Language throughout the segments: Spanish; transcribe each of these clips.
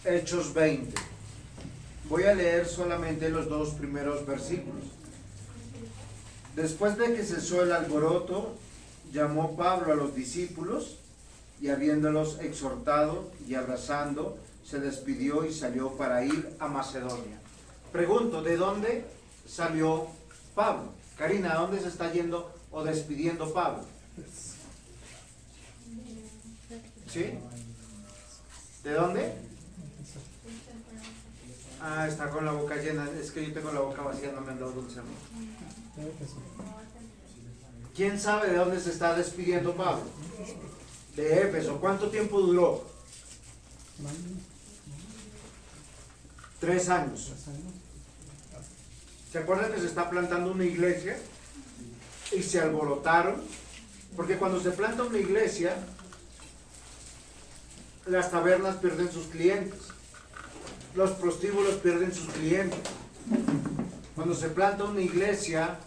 Hechos 20. Voy a leer solamente los 2 primeros versículos. Después de que cesó el alboroto, llamó Pablo a los discípulos y habiéndolos exhortado y abrazando, se despidió y salió para ir a Macedonia. Pregunto, ¿de dónde salió Pablo? Karina, ¿a dónde se está yendo o despidiendo Pablo? ¿Sí? ¿De dónde? Ah, está con la boca llena. Es que yo tengo la boca vacía, no me han dado dulce a mí. ¿Quién sabe de dónde se está despidiendo Pablo? De Éfeso. ¿Cuánto tiempo duró? 3 años. ¿Se acuerdan que se está plantando una iglesia? Y se alborotaron. Porque cuando se planta una iglesia, las tabernas pierden sus clientes. Los prostíbulos pierden sus clientes. Cuando se planta una iglesia,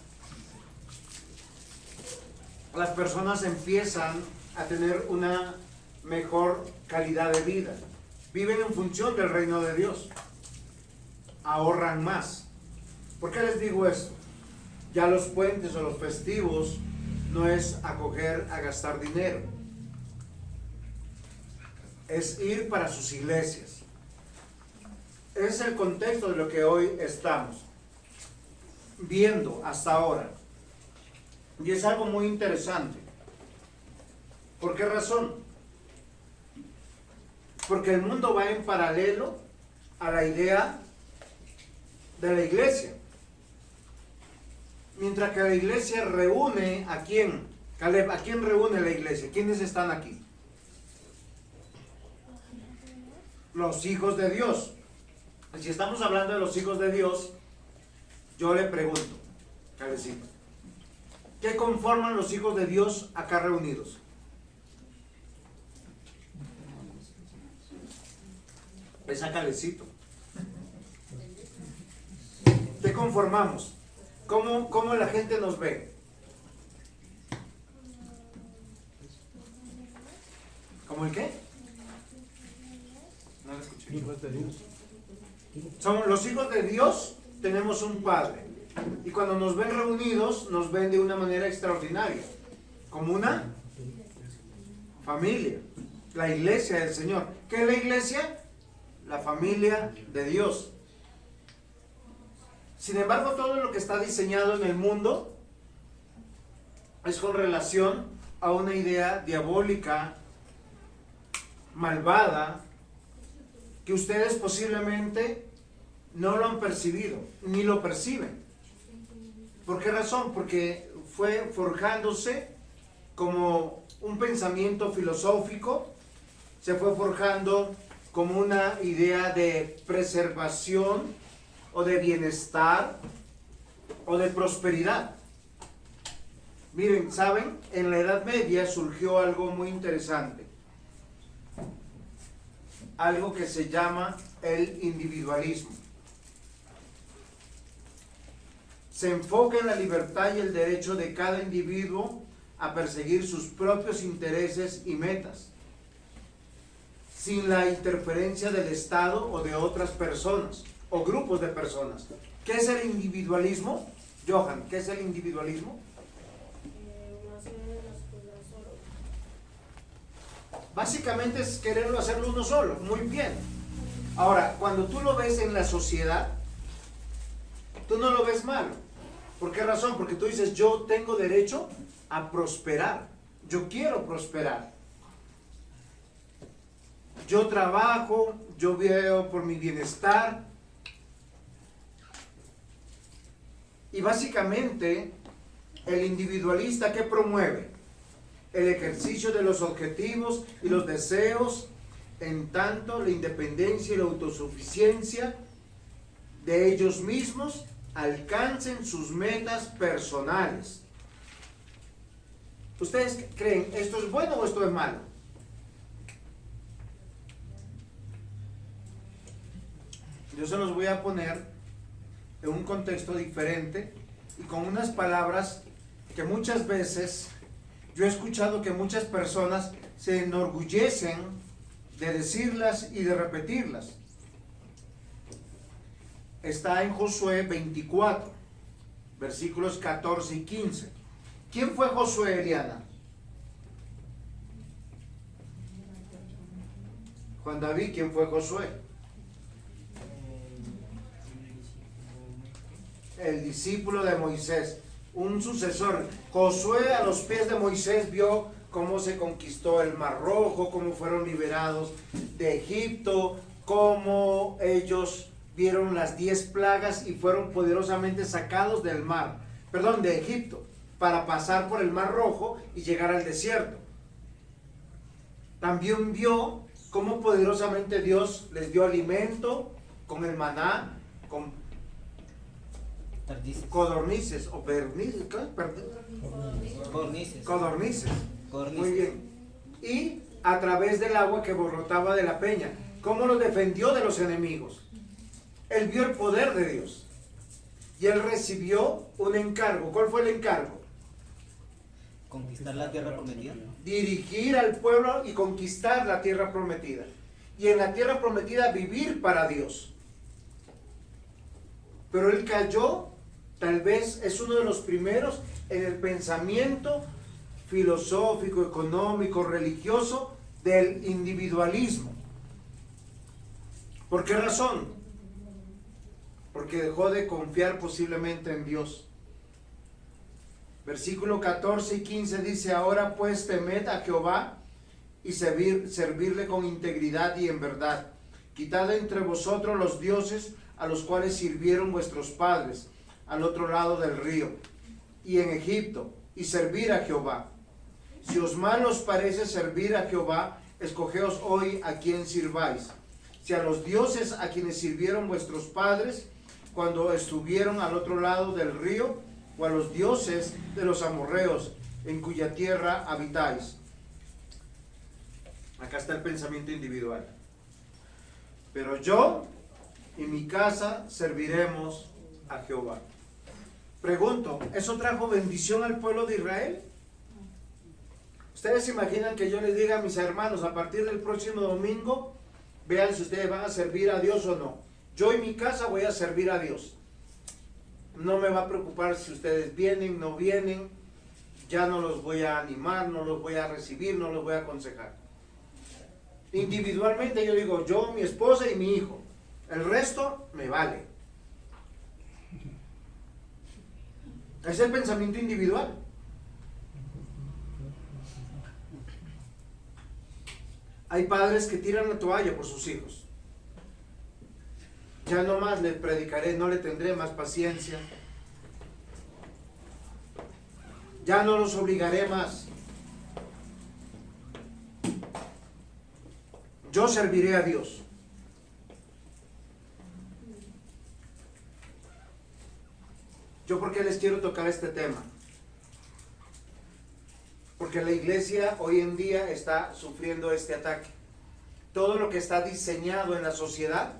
las personas empiezan a tener una mejor calidad de vida. Viven en función del reino de Dios. Ahorran más. ¿Por qué les digo esto? Ya los puentes o los festivos no es acoger a gastar dinero. Es ir para sus iglesias. Ese es el contexto de lo que hoy estamos viendo hasta ahora. Y es algo muy interesante. ¿Por qué razón? Porque el mundo va en paralelo a la idea de la iglesia. Mientras que la iglesia reúne ¿a quién? Caleb, ¿a quién reúne la iglesia? ¿Quiénes están aquí? Los hijos de Dios. Si estamos hablando de los hijos de Dios, yo le pregunto, Calecito, ¿qué conforman los hijos de Dios acá reunidos? Es a Calecito. ¿Qué conformamos? ¿Cómo la gente nos ve? ¿Cómo el qué? No lo escuché. Hijos de Dios. Somos los hijos de Dios, tenemos un Padre. Y cuando nos ven reunidos, nos ven de una manera extraordinaria. Como una familia. La iglesia del Señor. ¿Qué es la iglesia? La familia de Dios. Sin embargo, todo lo que está diseñado en el mundo es con relación a una idea diabólica, malvada, que ustedes posiblemente no lo han percibido, ni lo perciben. ¿Por qué razón? Porque fue forjándose como un pensamiento filosófico, se fue forjando como una idea de preservación o de bienestar o de prosperidad. Miren, ¿saben? En la Edad Media surgió algo muy interesante. Algo que se llama el individualismo. Se enfoca en la libertad y el derecho de cada individuo a perseguir sus propios intereses y metas, sin la interferencia del Estado o de otras personas o grupos de personas. ¿Qué es el individualismo? Johan, ¿qué es el individualismo? Básicamente es quererlo hacerlo uno solo. Muy bien. Ahora, cuando tú lo ves en la sociedad, tú no lo ves malo. ¿Por qué razón? Porque tú dices, yo tengo derecho a prosperar. Yo quiero prosperar. Yo trabajo, yo veo por mi bienestar. Y básicamente, el individualista, ¿qué promueve? El ejercicio de los objetivos y los deseos, en tanto la independencia y la autosuficiencia de ellos mismos alcancen sus metas personales. ¿Ustedes creen esto es bueno o esto es malo? Yo se los voy a poner en un contexto diferente y con unas palabras que muchas veces yo he escuchado que muchas personas se enorgullecen de decirlas y de repetirlas. está en Josué 24, versículos 14 y 15. ¿Quién fue Josué, Eliana? Juan David, ¿quién fue Josué? El discípulo de Moisés, un sucesor. Josué a los pies de Moisés vio cómo se conquistó el Mar Rojo, cómo fueron liberados de Egipto, cómo ellos vieron las 10 plagas y fueron poderosamente sacados del mar, perdón, de Egipto, para pasar por el Mar Rojo y llegar al desierto. También vio cómo poderosamente Dios les dio alimento con el maná, con codornices o pernices, codornices. Muy bien. Y a través del agua que brotaba de la peña, cómo los defendió de los enemigos. Él vio el poder de Dios y él recibió un encargo. ¿Cuál fue el encargo? Conquistar la tierra prometida. Dirigir al pueblo y conquistar la tierra prometida. Y en la tierra prometida vivir para Dios. Pero él cayó, tal vez es uno de los primeros en el pensamiento filosófico, económico, religioso del individualismo. ¿Por qué razón? Porque dejó de confiar posiblemente en Dios. Versículo 14 y 15 dice: ahora pues temed a Jehová y servirle con integridad y en verdad. Quitad entre vosotros los dioses a los cuales sirvieron vuestros padres al otro lado del río y en Egipto, y servir a Jehová. Si os mal os parece servir a Jehová, escogeos hoy a quien sirváis. Si a los dioses a quienes sirvieron vuestros padres cuando estuvieron al otro lado del río, o a los dioses de los amorreos en cuya tierra habitáis. Acá está el pensamiento individual. Pero yo y mi casa serviremos a Jehová. Pregunto, ¿eso trajo bendición al pueblo de Israel? ¿Ustedes se imaginan que yo les diga a mis hermanos, a partir del próximo domingo, vean si ustedes van a servir a Dios o no? Yo y mi casa voy a servir a Dios. No me va a preocupar si ustedes vienen, no vienen. Ya no los voy a animar, no los voy a recibir, no los voy a aconsejar. Individualmente yo digo, yo, mi esposa y mi hijo. El resto me vale. Es el pensamiento individual. Hay padres que tiran la toalla por sus hijos. Ya no más le predicaré, no le tendré más paciencia. Ya no los obligaré más. Yo serviré a Dios. ¿Yo por qué les quiero tocar este tema? Porque la iglesia hoy en día está sufriendo este ataque. Todo lo que está diseñado en la sociedad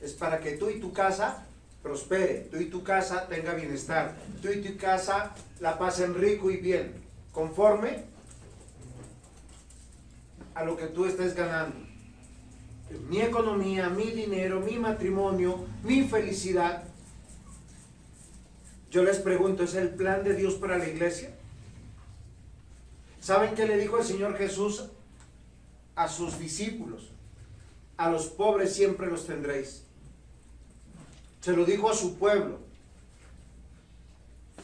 es para que tú y tu casa prospere, tú y tu casa tenga bienestar, tú y tu casa la pasen rico y bien, conforme a lo que tú estés ganando. Mi economía, mi dinero, mi matrimonio, mi felicidad. Yo les pregunto, ¿es el plan de Dios para la iglesia? ¿Saben qué le dijo el Señor Jesús a sus discípulos? A los pobres siempre los tendréis. Se lo dijo a su pueblo.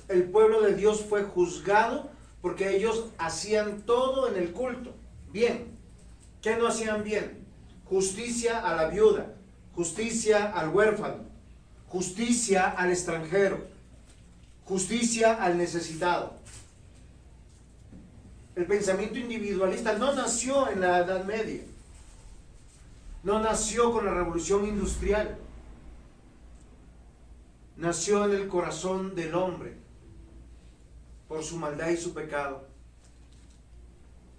El pueblo de Dios fue juzgado porque ellos hacían todo en el culto bien. ¿Qué no hacían bien? Justicia a la viuda, justicia al huérfano, justicia al extranjero, justicia al necesitado. El pensamiento individualista no nació en la Edad Media, no nació con la Revolución Industrial, nació en el corazón del hombre por su maldad y su pecado.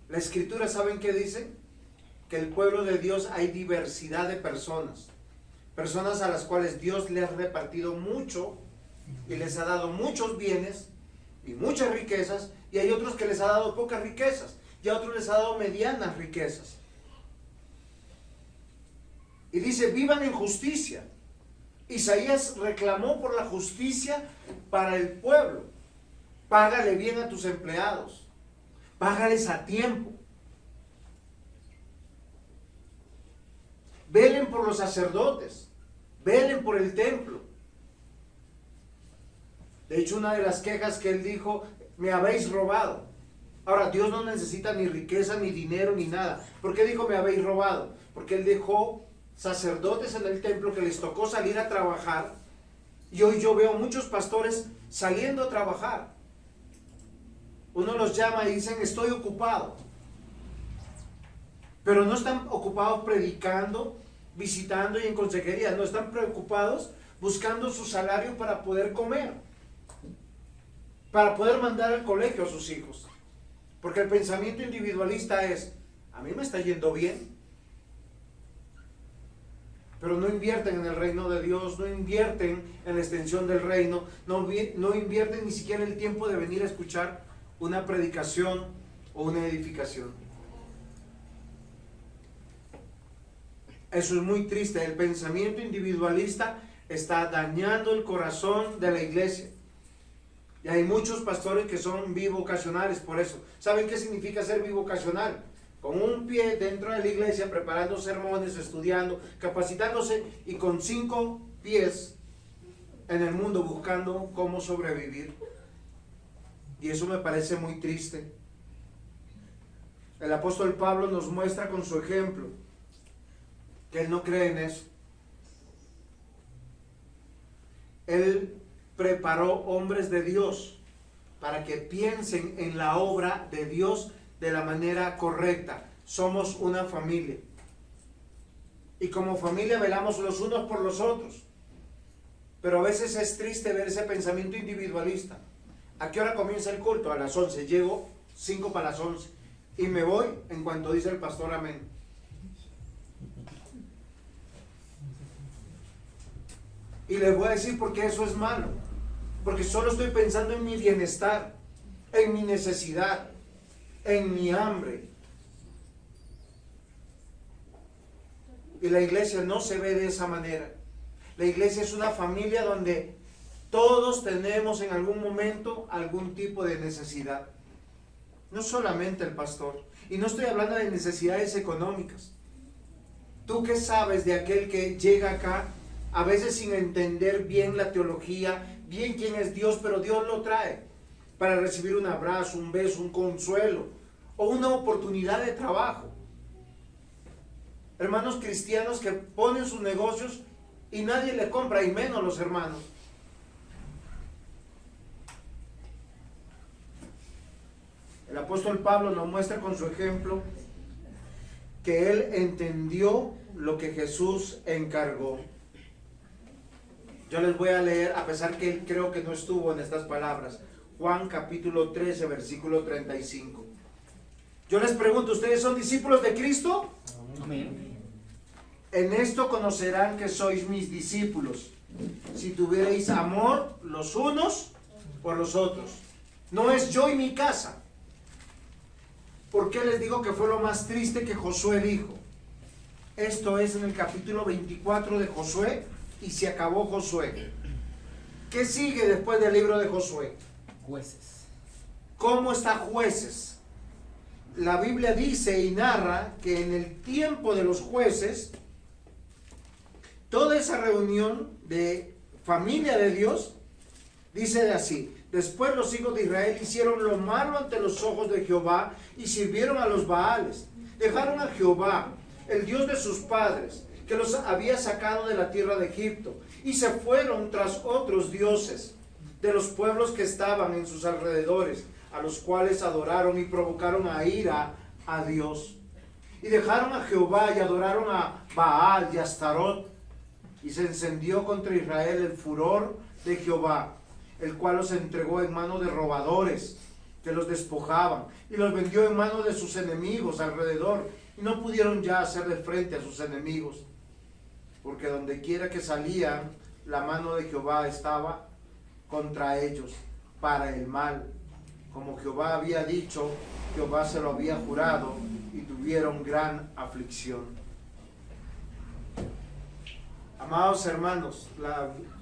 La Escritura, ¿saben qué dice? Que el pueblo de Dios hay diversidad de personas, personas a las cuales Dios les ha repartido mucho y les ha dado muchos bienes y muchas riquezas, y hay otros que les ha dado pocas riquezas y a otros les ha dado medianas riquezas. Y dice, vivan en justicia Isaías reclamó por la justicia para el pueblo. Págale bien a tus empleados, págales a tiempo. Velen por los sacerdotes, velen por el templo. De hecho, una de las quejas que él dijo: me habéis robado. Ahora, Dios no necesita ni riqueza, ni dinero, ni nada. ¿Por qué dijo me habéis robado? Porque él dejó sacerdotes en el templo que les tocó salir a trabajar, y hoy yo veo muchos pastores saliendo a trabajar. Uno los llama y dicen: estoy ocupado. Pero no están ocupados predicando, visitando y en consejería. No, están preocupados buscando su salario para poder comer, para poder mandar al colegio a sus hijos. Porque el pensamiento individualista es: a mí me está yendo bien. Pero no invierten en el reino de Dios, no invierten en la extensión del reino, no invierten ni siquiera el tiempo de venir a escuchar una predicación o una edificación. Eso es muy triste. El pensamiento individualista está dañando el corazón de la iglesia. Y hay muchos pastores que son bivocacionales por eso. ¿Saben qué significa ser bivocacional? Con un pie dentro de la iglesia, preparando sermones, estudiando, capacitándose, y con 5 pies en el mundo buscando cómo sobrevivir. Y eso me parece muy triste. El apóstol Pablo nos muestra con su ejemplo que él no cree en eso. Él preparó hombres de Dios para que piensen en la obra de Dios de la manera correcta. Somos una familia, y como familia velamos los unos por los otros. Pero a veces es triste ver ese pensamiento individualista. ¿A qué hora comienza el culto? A las 11. Llego 5 para las 11 y me voy en cuanto dice el pastor amén. Y les voy a decir por qué eso es malo. Porque solo estoy pensando en mi bienestar, en mi necesidad, en mi hambre. Y la iglesia no se ve de esa manera. La iglesia es una familia donde todos tenemos en algún momento algún tipo de necesidad. No solamente el pastor. Y no estoy hablando de necesidades económicas. ¿Tú qué sabes de aquel que llega acá a veces sin entender bien la teología, bien quién es Dios, pero Dios lo trae para recibir un abrazo, un beso, un consuelo o una oportunidad de trabajo? Hermanos cristianos que ponen sus negocios y nadie le compra, y menos los hermanos. El apóstol Pablo nos muestra con su ejemplo que él entendió lo que Jesús encargó. Yo les voy a leer, a pesar que él creo que no estuvo en estas palabras, Juan capítulo 13, versículo 35. Yo les pregunto, ¿ustedes son discípulos de Cristo? Amén. En esto conocerán que sois mis discípulos, si tuvierais amor los unos por los otros. No es yo y mi casa. ¿Por qué les digo que fue lo más triste que Josué dijo? Esto es en el capítulo 24 de Josué, y se acabó Josué. ¿Qué sigue después del libro de Josué? Jueces. ¿Cómo está Jueces? La Biblia dice y narra que en el tiempo de los jueces, toda esa reunión de familia de Dios, dice así: después los hijos de Israel hicieron lo malo ante los ojos de Jehová y sirvieron a los Baales. Dejaron a Jehová, el Dios de sus padres, que los había sacado de la tierra de Egipto, y se fueron tras otros dioses de los pueblos que estaban en sus alrededores, a los cuales adoraron y provocaron a ira a Dios. Y dejaron a Jehová y adoraron a Baal y a Astarot, y se encendió contra Israel el furor de Jehová, el cual los entregó en mano de robadores que los despojaban, y los vendió en mano de sus enemigos alrededor, y no pudieron ya hacerle frente a sus enemigos, porque donde quiera que salían, la mano de Jehová estaba contra ellos para el mal. Como Jehová había dicho, Jehová se lo había jurado, y tuvieron gran aflicción. Amados hermanos,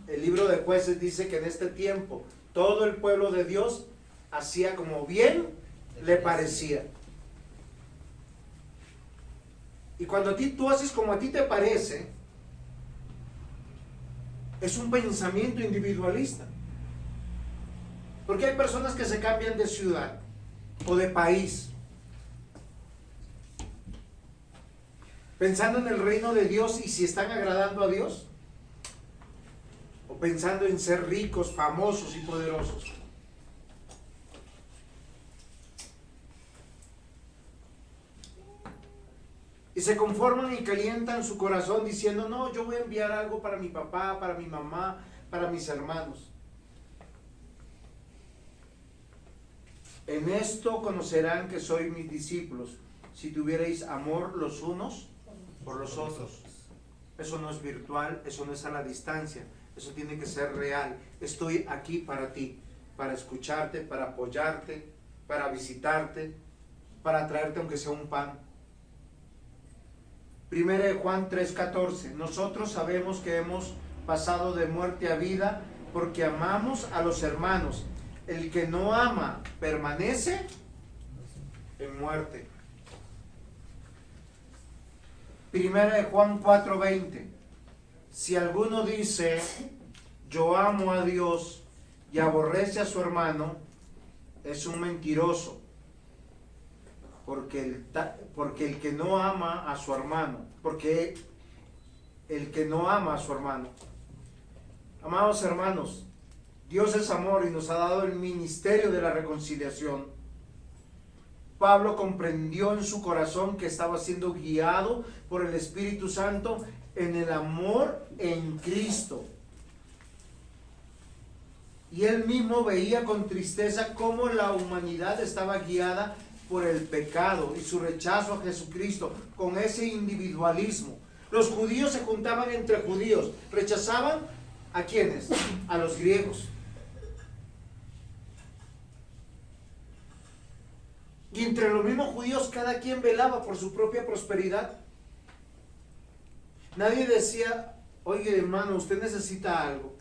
el libro de Jueces dice que en este tiempo todo el pueblo de Dios hacía como bien le parecía. Y cuando tú haces como a ti te parece, es un pensamiento individualista. Porque hay personas que se cambian de ciudad o de país pensando en el reino de Dios y si están agradando a Dios, o pensando en ser ricos, famosos y poderosos. Y se conforman y calientan su corazón diciendo, no, yo voy a enviar algo para mi papá, para mi mamá, para mis hermanos. En esto conocerán que sois mis discípulos, si tuvierais amor los unos por los otros. Eso no es virtual, eso no es a la distancia, eso tiene que ser real. Estoy aquí para ti, para escucharte, para apoyarte, para visitarte, para traerte aunque sea un pan. Primera de Juan 3:14. Nosotros sabemos que hemos pasado de muerte a vida porque amamos a los hermanos. El que no ama permanece en muerte. Primera de Juan 4:20. Si alguno dice, yo amo a Dios y aborrece a su hermano, es un mentiroso. Porque el que no ama a su hermano, porque el que no ama a su hermano. Amados hermanos, Dios es amor y nos ha dado el ministerio de la reconciliación. Pablo comprendió en su corazón que estaba siendo guiado por el Espíritu Santo en el amor en Cristo. Y él mismo veía con tristeza cómo la humanidad estaba guiada por el pecado y su rechazo a Jesucristo, con ese individualismo. Los judíos se juntaban entre judíos, rechazaban ¿a quiénes? A los griegos. Y entre los mismos judíos cada quien velaba por su propia prosperidad. Nadie decía, oye hermano, usted necesita algo.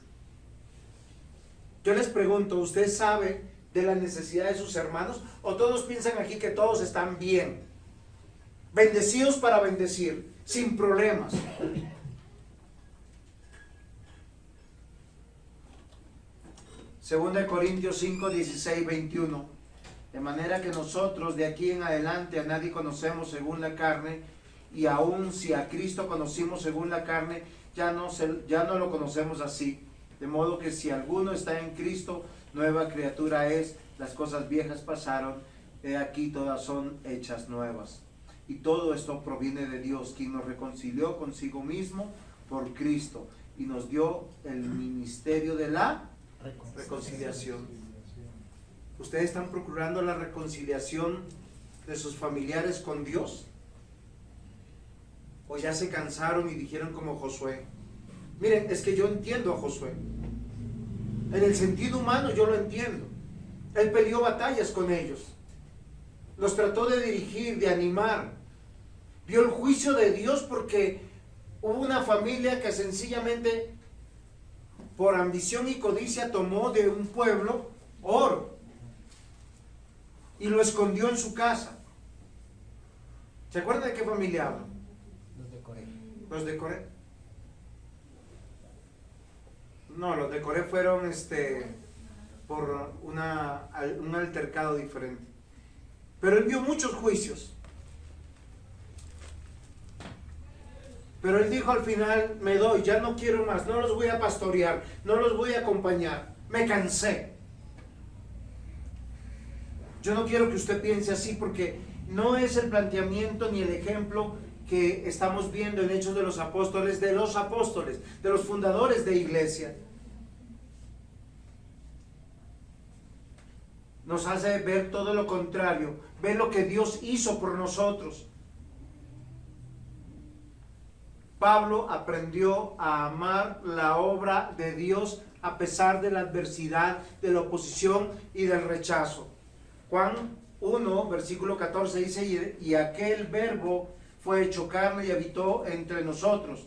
Yo les pregunto, ¿usted sabe de la necesidad de sus hermanos? ¿O todos piensan aquí que todos están bien? Bendecidos para bendecir, sin problemas. Segunda de Corintios 5, 16, 21. De manera que nosotros de aquí en adelante a nadie conocemos según la carne, y aun si a Cristo conocimos según la carne, ya no lo conocemos así. De modo que si alguno está en Cristo, nueva criatura es, las cosas viejas pasaron, he aquí todas son hechas nuevas. Y todo esto proviene de Dios, quien nos reconcilió consigo mismo por Cristo y nos dio el ministerio de la reconciliación. ¿Ustedes están procurando la reconciliación de sus familiares con Dios? ¿O ya se cansaron y dijeron como Josué? Miren, es que yo entiendo a Josué. En el sentido humano yo lo entiendo. Él peleó batallas con ellos. Los trató de dirigir, de animar. Vio el juicio de Dios porque hubo una familia que sencillamente por ambición y codicia tomó de un pueblo oro y lo escondió en su casa. ¿Se acuerdan de qué familia hablo? Los de Coré. Los de Coré. No, los de Coré fueron por un altercado diferente. Pero él vio muchos juicios. Pero él dijo al final, me doy, ya no quiero más, no los voy a pastorear, no los voy a acompañar, me cansé. Yo no quiero que usted piense así porque no es el planteamiento ni el ejemplo que estamos viendo en Hechos de los Apóstoles, de los fundadores de iglesia. Nos hace ver todo lo contrario, ver lo que Dios hizo por nosotros. Pablo aprendió a amar la obra de Dios a pesar de la adversidad, de la oposición y del rechazo. Juan 1, versículo 14 dice, y aquel verbo fue hecho carne y habitó entre nosotros,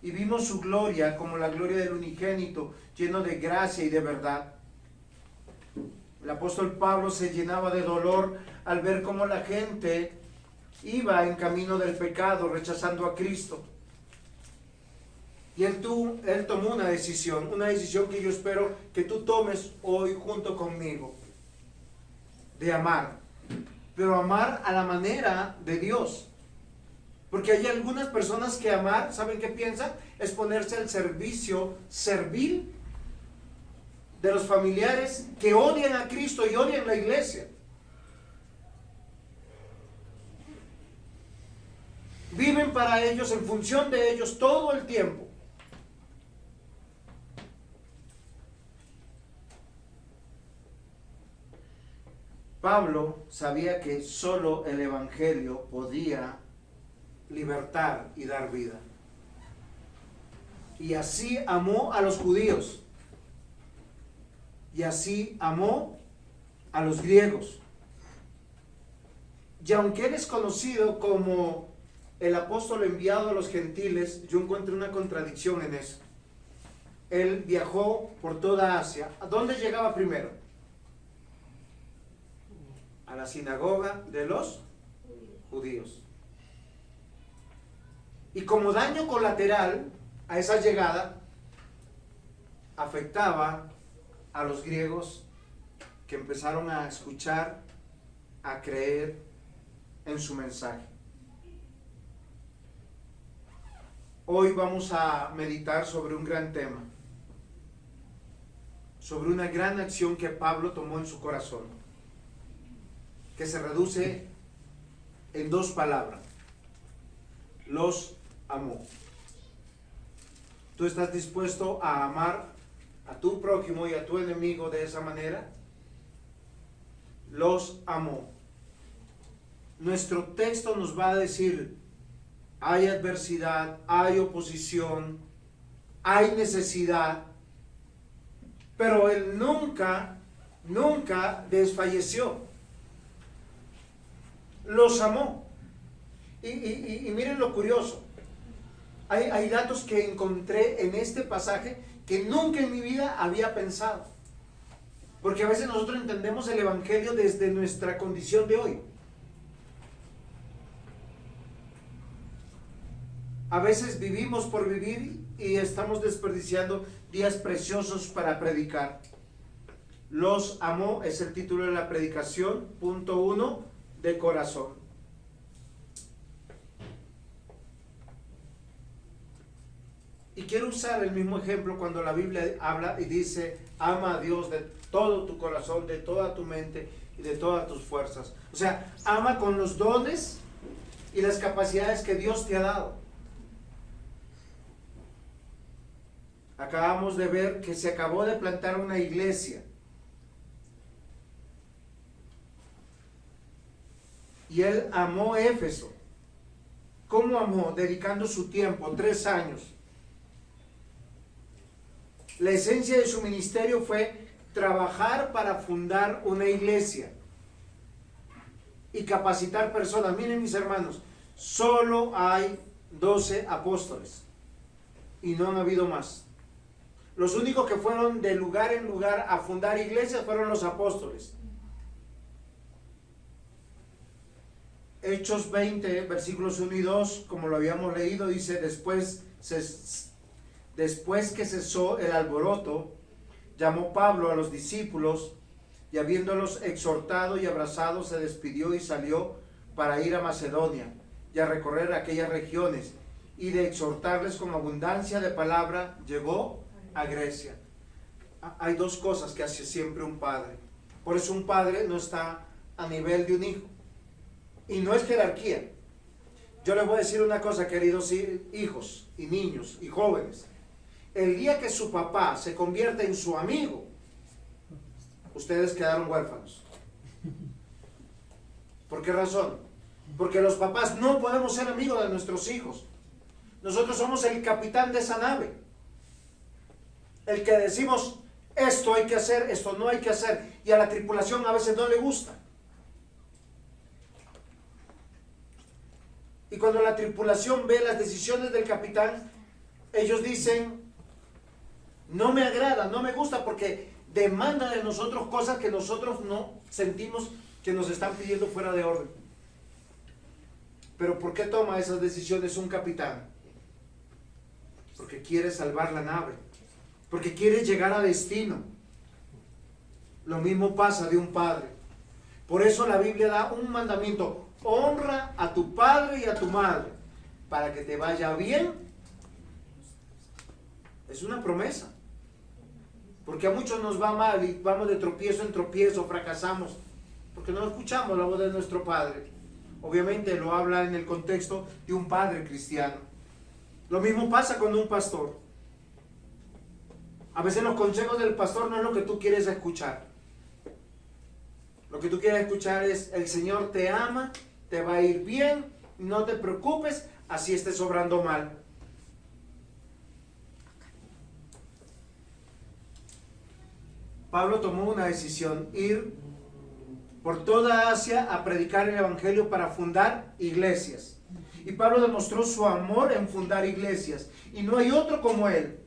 y vimos su gloria como la gloria del unigénito, lleno de gracia y de verdad. El apóstol Pablo se llenaba de dolor al ver cómo la gente iba en camino del pecado, rechazando a Cristo. Y él tomó una decisión que yo espero que tú tomes hoy junto conmigo, de amar, pero amar a la manera de Dios. Porque hay algunas personas que amar, ¿saben qué piensan? Es ponerse al servicio servil de los familiares que odian a Cristo y odian la iglesia. Viven para ellos, en función de ellos, todo el tiempo. Pablo sabía que solo el Evangelio podía libertar y dar vida. Y así amó a los judíos. Y así amó a los griegos. Y aunque él es conocido como el apóstol enviado a los gentiles, yo encuentro una contradicción en eso. Él viajó por toda Asia. ¿A dónde llegaba primero? A la sinagoga de los judíos. Y como daño colateral a esa llegada, afectaba a los griegos que empezaron a escuchar, a creer en su mensaje. Hoy vamos a meditar sobre un gran tema, sobre una gran acción que Pablo tomó en su corazón, que se reduce en dos palabras: los amó. ¿Tú estás dispuesto a amar a tu prójimo y a tu enemigo de esa manera? Los amó. Nuestro texto nos va a decir: hay adversidad, hay oposición, hay necesidad, pero él nunca desfalleció. Los amó. Y miren lo curioso. Hay datos que encontré en este pasaje que nunca en mi vida había pensado. Porque a veces nosotros entendemos el Evangelio desde nuestra condición de hoy. A veces vivimos por vivir y estamos desperdiciando días preciosos para predicar. Los amó es el título de la predicación, punto 1, de corazón. Y quiero usar el mismo ejemplo cuando la Biblia habla y dice: ama a Dios de todo tu corazón, de toda tu mente y de todas tus fuerzas. O sea, ama con los dones y las capacidades que Dios te ha dado. Acabamos de ver que se acabó de plantar una iglesia. Y él amó Éfeso. ¿Cómo amó? Dedicando su tiempo, 3 años. La esencia de su ministerio fue trabajar para fundar una iglesia y capacitar personas. Miren, mis hermanos, solo hay 12 apóstoles y no han habido más. Los únicos que fueron de lugar en lugar a fundar iglesias fueron los apóstoles. Hechos 20, versículos 1 y 2, como lo habíamos leído, dice: después que cesó el alboroto, llamó Pablo a los discípulos y, habiéndolos exhortado y abrazado, se despidió y salió para ir a Macedonia y a recorrer aquellas regiones, y de exhortarles con abundancia de palabra llegó a Grecia. Hay dos cosas que hace siempre un padre. Por eso un padre no está a nivel de un hijo. Y no es jerarquía. Yo les voy a decir una cosa, queridos hijos y niños y jóvenes. El día que su papá se convierte en su amigo, ustedes quedaron huérfanos. ¿Por qué razón? Porque los papás no podemos ser amigos de nuestros hijos. Nosotros somos el capitán de esa nave. El que decimos: esto hay que hacer, esto no hay que hacer. Y a la tripulación a veces no le gusta. Y cuando la tripulación ve las decisiones del capitán, ellos dicen, no me agrada, no me gusta porque demanda de nosotros cosas que nosotros no sentimos que nos están pidiendo fuera de orden. Pero ¿por qué toma esas decisiones un capitán? Porque quiere salvar la nave, porque quiere llegar a destino. Lo mismo pasa de un padre. Por eso la Biblia da un mandamiento: honra a tu padre y a tu madre, para que te vaya bien. Es una promesa. Porque a muchos nos va mal y vamos de tropiezo en tropiezo, fracasamos, porque no escuchamos la voz de nuestro Padre. Obviamente lo habla en el contexto de un padre cristiano. Lo mismo pasa con un pastor. A veces los consejos del pastor no es lo que tú quieres escuchar. Lo que tú quieres escuchar es: el Señor te ama, te va a ir bien, no te preocupes, así estés obrando mal. Pablo tomó una decisión: ir por toda Asia a predicar el evangelio para fundar iglesias. Y Pablo demostró su amor en fundar iglesias, y no hay otro como él.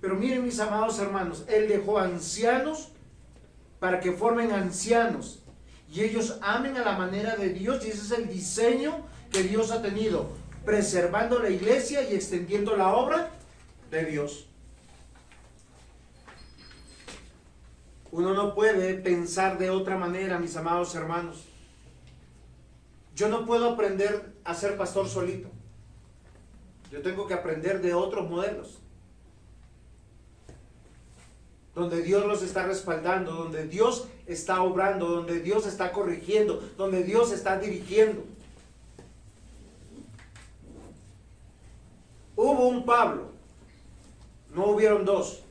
Pero miren, mis amados hermanos, él dejó ancianos para que formen ancianos y ellos amen a la manera de Dios, y ese es el diseño que Dios ha tenido, preservando la iglesia y extendiendo la obra de Dios. Uno no puede pensar de otra manera, mis amados hermanos. Yo no puedo aprender a ser pastor solito. Yo tengo que aprender de otros modelos, donde Dios los está respaldando, donde Dios está obrando, donde Dios está corrigiendo, donde Dios está dirigiendo. Hubo un Pablo, no hubieron dos,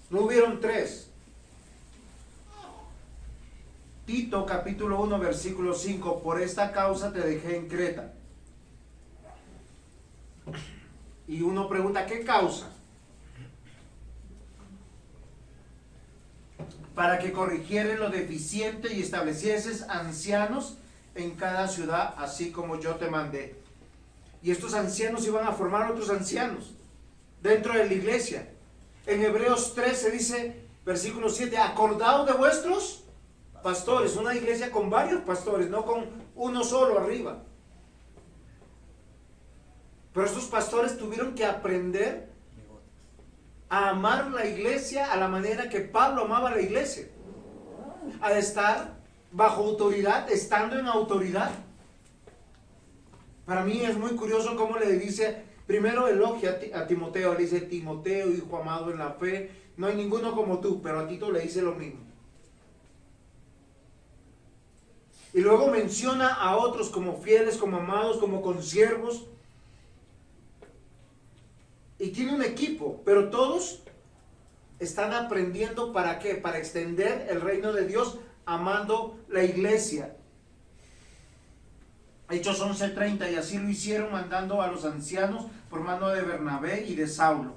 no hubieron tres. Tito capítulo 1 versículo 5: por esta causa te dejé en Creta. Y uno pregunta, ¿qué causa? Para que corrigieres lo deficiente y establecieses ancianos en cada ciudad, así como yo te mandé. Y estos ancianos iban a formar otros ancianos dentro de la iglesia. En Hebreos 13 dice, versículo 7, acordaos de vuestros pastores. Una iglesia con varios pastores, no con uno solo arriba. Pero estos pastores tuvieron que aprender a amar la iglesia a la manera que Pablo amaba la iglesia, a estar bajo autoridad, estando en autoridad. Para mí es muy curioso cómo le dice, primero elogia a Timoteo, le dice: Timoteo, hijo amado en la fe, no hay ninguno como tú, pero a Tito le dice lo mismo. Y luego menciona a otros como fieles, como amados, como consiervos. Y tiene un equipo, pero todos están aprendiendo. ¿Para qué? Para extender el reino de Dios, amando la iglesia. Hechos 11:30, y así lo hicieron, mandando a los ancianos por mano de Bernabé y de Saulo.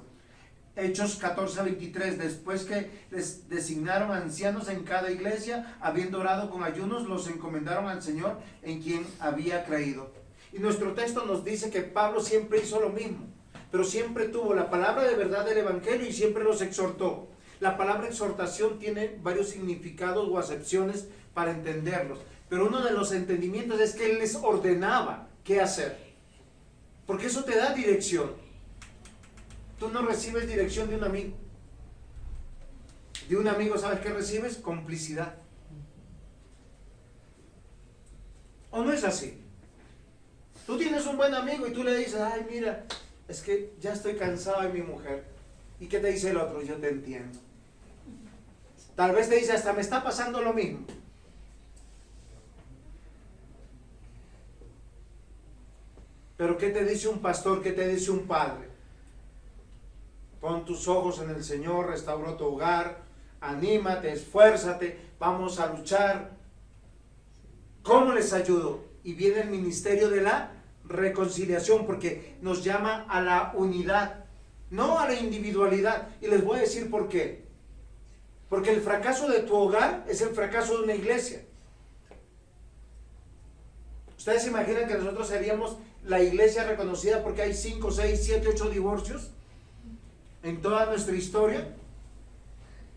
Hechos 14:23, después que les designaron ancianos en cada iglesia, habiendo orado con ayunos, los encomendaron al Señor en quien había creído. Y nuestro texto nos dice que Pablo siempre hizo lo mismo, pero siempre tuvo la palabra de verdad del evangelio y siempre los exhortó. La palabra exhortación tiene varios significados o acepciones para entenderlos, pero uno de los entendimientos es que él les ordenaba qué hacer, porque eso te da dirección. Tú no recibes dirección de un amigo. De un amigo, ¿sabes qué recibes? Complicidad. ¿O no es así? Tú tienes un buen amigo y tú le dices: ay, mira, es que ya estoy cansado de mi mujer. ¿Y qué te dice el otro? Yo te entiendo. Tal vez te dice: hasta me está pasando lo mismo. Pero ¿qué te dice un pastor? ¿Qué te dice un padre? Pon tus ojos en el Señor, restaura tu hogar, anímate, esfuérzate, vamos a luchar. ¿Cómo les ayudo? Y viene el ministerio de la reconciliación, porque nos llama a la unidad, no a la individualidad. Y les voy a decir por qué. Porque el fracaso de tu hogar es el fracaso de una iglesia. ¿Ustedes se imaginan que nosotros seríamos la iglesia reconocida porque hay 5, 6, 7, 8 divorcios en toda nuestra historia?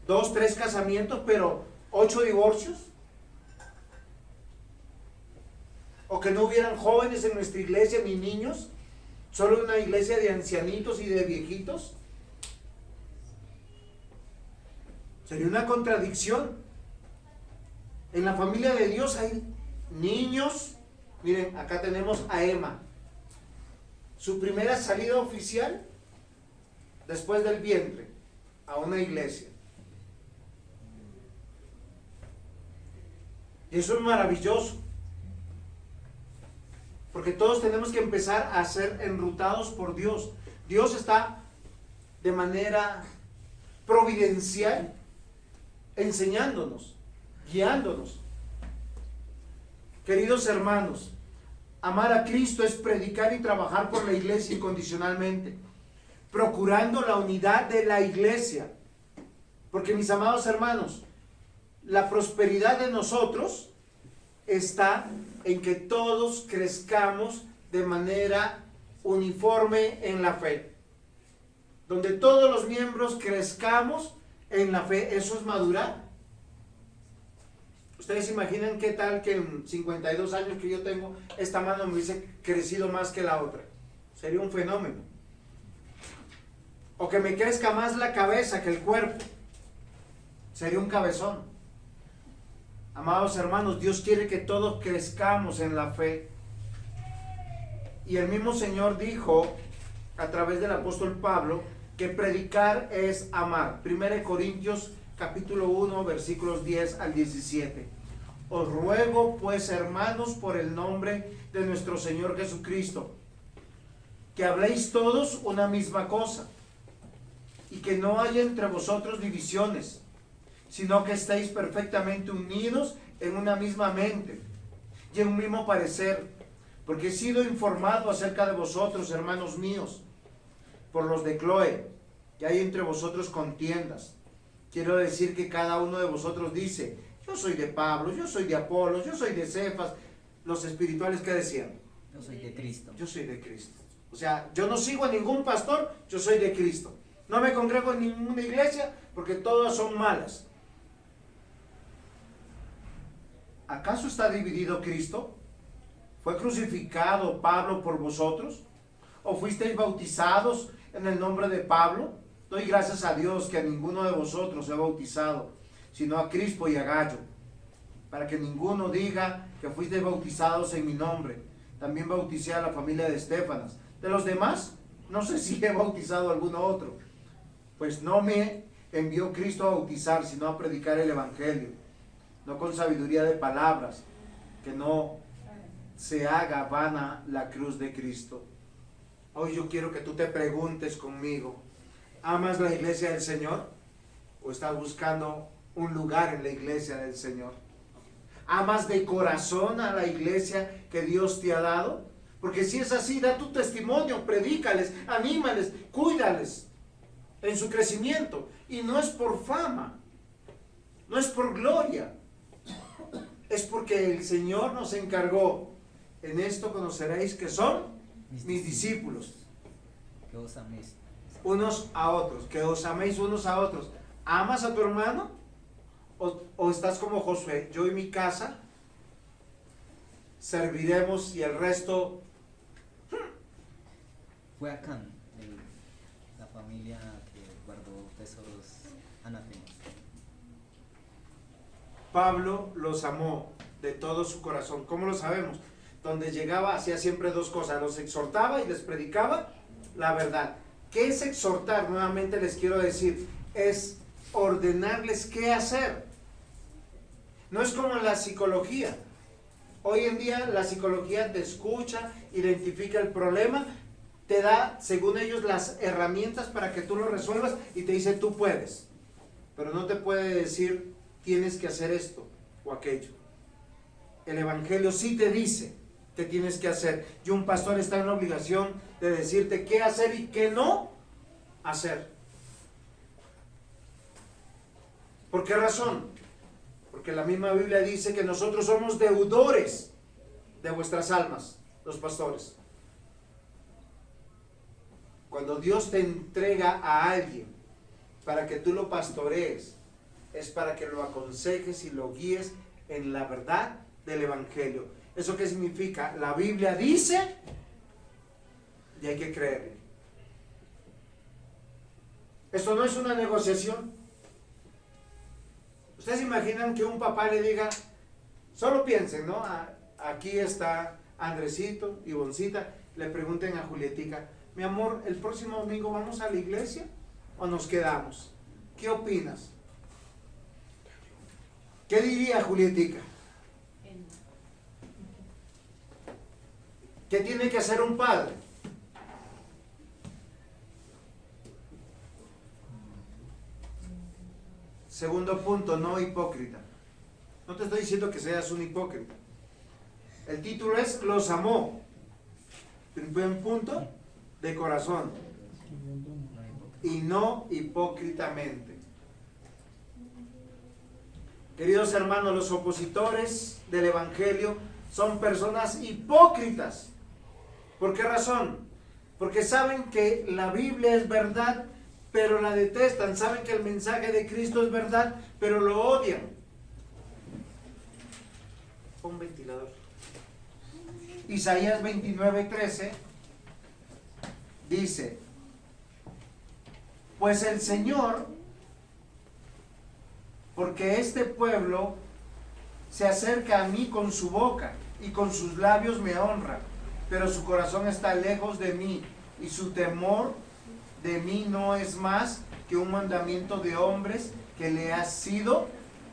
2, 3 casamientos, pero 8 divorcios. O que no hubieran jóvenes en nuestra iglesia ni niños, solo una iglesia de ancianitos y de viejitos. Sería una contradicción. En la familia de Dios hay niños. Miren, acá tenemos a Emma. Su primera salida oficial después del vientre a una iglesia. Y eso es maravilloso. Porque todos tenemos que empezar a ser enrutados por Dios. Dios está de manera providencial enseñándonos, guiándonos. Queridos hermanos, amar a Cristo es predicar y trabajar por la iglesia incondicionalmente, procurando la unidad de la iglesia. Porque, mis amados hermanos, la prosperidad de nosotros está en que todos crezcamos de manera uniforme en la fe. Donde todos los miembros crezcamos en la fe, eso es madurar. Ustedes se imaginan qué tal que en 52 años que yo tengo, esta mano me hubiese crecido más que la otra. Sería un fenómeno. O que me crezca más la cabeza que el cuerpo. Sería un cabezón. Amados hermanos, Dios quiere que todos crezcamos en la fe. Y el mismo Señor dijo a través del apóstol Pablo que predicar es amar. 1 Corintios capítulo 1 versículos 10 al 17. Os ruego pues, hermanos, por el nombre de nuestro Señor Jesucristo, que habléis todos una misma cosa, y que no haya entre vosotros divisiones, sino que estéis perfectamente unidos en una misma mente y en un mismo parecer, porque he sido informado acerca de vosotros, hermanos míos, por los de Cloé, que hay entre vosotros contiendas. Quiero decir que cada uno de vosotros dice: yo soy de Pablo, yo soy de Apolos, yo soy de Cefas. Los espirituales, ¿qué decían? Yo soy de Cristo. Yo soy de Cristo. O sea, yo no sigo a ningún pastor, yo soy de Cristo. No me congrego en ninguna iglesia porque todas son malas. ¿Acaso está dividido Cristo? ¿Fue crucificado Pablo por vosotros? ¿O fuisteis bautizados en el nombre de Pablo? Doy gracias a Dios que a ninguno de vosotros he bautizado, sino a Crispo y a Gallo, para que ninguno diga que fuisteis bautizados en mi nombre. También bauticé a la familia de Estéfanas. De los demás, no sé si he bautizado a alguno otro, pues no me envió Cristo a bautizar, sino a predicar el evangelio, no con sabiduría de palabras, que no se haga vana la cruz de Cristo. Hoy yo quiero que tú te preguntes conmigo: ¿amas la iglesia del Señor? ¿O estás buscando un lugar en la iglesia del Señor? ¿Amas de corazón a la iglesia que Dios te ha dado? Porque si es así, da tu testimonio, predícales, anímales, cuídales en su crecimiento. Y no es por fama, no es por gloria, es porque el Señor nos encargó: en esto conoceréis que son mis discípulos. Que os améis Unos a otros, que os améis unos a otros. ¿Amas a tu hermano? ¿O estás como Josué? Yo y mi casa serviremos y el resto... Fue Acán, la familia que guardó tesoros anatemas. Pablo los amó de todo su corazón. ¿Cómo lo sabemos? Donde llegaba hacía siempre dos cosas: los exhortaba y les predicaba la verdad. ¿Qué es exhortar? Nuevamente les quiero decir, es ordenarles qué hacer. No es como en la psicología. Hoy en día la psicología te escucha, identifica el problema, te da, según ellos, las herramientas para que tú lo resuelvas y te dice: tú puedes. Pero no te puede decir: tienes que hacer esto o aquello. El evangelio sí te dice que tienes que hacer, y un pastor está en la obligación de decirte qué hacer y qué no hacer. ¿Por qué razón? Porque la misma Biblia dice que nosotros somos deudores de vuestras almas, los pastores. Cuando Dios te entrega a alguien para que tú lo pastorees, es para que lo aconsejes y lo guíes en la verdad del Evangelio. ¿Eso qué significa? La Biblia dice y hay que creerle. Esto no es una negociación. Ustedes se imaginan que un papá le diga, solo piensen, ¿no? Aquí está Andresito y Boncita, le pregunten a Julietica, mi amor, ¿el próximo domingo vamos a la iglesia o nos quedamos? ¿Qué opinas? ¿Qué diría Julietica? ¿Qué tiene que hacer un padre? Segundo punto, no hipócrita. No te estoy diciendo que seas un hipócrita. El título es Los amó. Primer punto, de corazón. Y no hipócritamente. Queridos hermanos, los opositores del Evangelio son personas hipócritas. ¿Por qué razón? Porque saben que la Biblia es verdad, pero la detestan. Saben que el mensaje de Cristo es verdad, pero lo odian. Un ventilador. Isaías 29:13 dice, pues el Señor, porque este pueblo se acerca a mí con su boca y con sus labios me honra, pero su corazón está lejos de mí y su temor de mí no es más que un mandamiento de hombres que le ha sido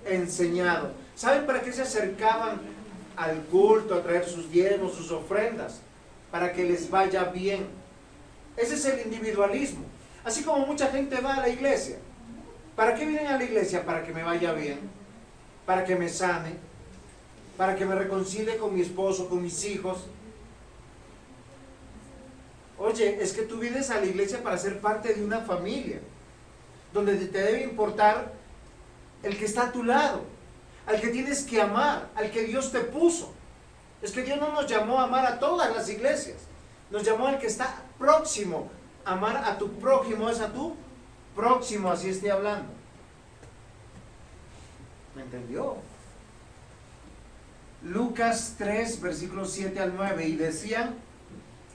enseñado. ¿Saben para qué se acercaban al culto, a traer sus diezmos, sus ofrendas? Para que les vaya bien. Ese es el individualismo. Así como mucha gente va a la iglesia. ¿Para qué vienen a la iglesia? Para que me vaya bien, para que me sane, para que me reconcilie con mi esposo, con mis hijos. Oye, es que tú vienes a la iglesia para ser parte de una familia, donde te debe importar el que está a tu lado, al que tienes que amar, al que Dios te puso. Es que Dios no nos llamó a amar a todas las iglesias, nos llamó al que está próximo. Amar a tu prójimo es a tu próximo, así esté hablando. ¿Me entendió? Lucas 3, versículos 7 al 9, y decían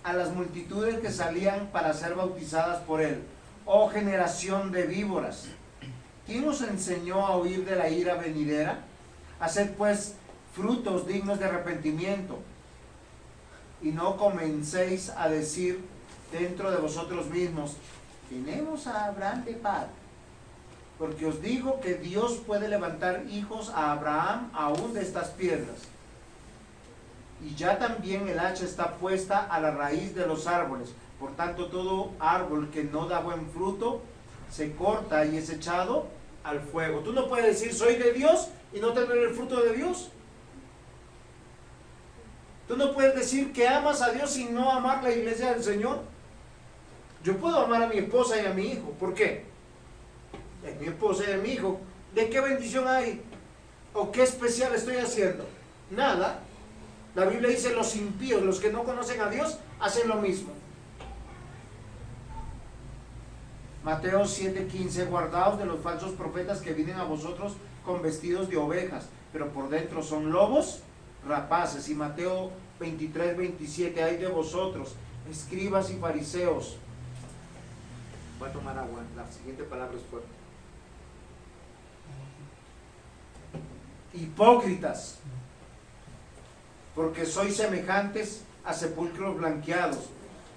a las multitudes que salían para ser bautizadas por él, oh generación de víboras, ¿quién os enseñó a huir de la ira venidera? Haced pues frutos dignos de arrepentimiento, y no comencéis a decir dentro de vosotros mismos, tenemos a Abraham de padre, porque os digo que Dios puede levantar hijos a Abraham aún de estas piedras. Y ya también el hacha está puesta a la raíz de los árboles. Por tanto, todo árbol que no da buen fruto se corta y es echado al fuego. Tú no puedes decir soy de Dios y no tener el fruto de Dios. Tú no puedes decir que amas a Dios y no amar la iglesia del Señor. Yo puedo amar a mi esposa y a mi hijo. ¿Por qué? Es mi esposa y a mi hijo. ¿De qué bendición hay? ¿O qué especial estoy haciendo? Nada. La Biblia dice los impíos, los que no conocen a Dios, hacen lo mismo. Mateo 7:15, guardaos de los falsos profetas que vienen a vosotros con vestidos de ovejas, pero por dentro son lobos rapaces. Y Mateo 23:27, ay de vosotros, escribas y fariseos. Voy a tomar agua, la siguiente palabra es fuerte. Hipócritas, porque sois semejantes a sepulcros blanqueados.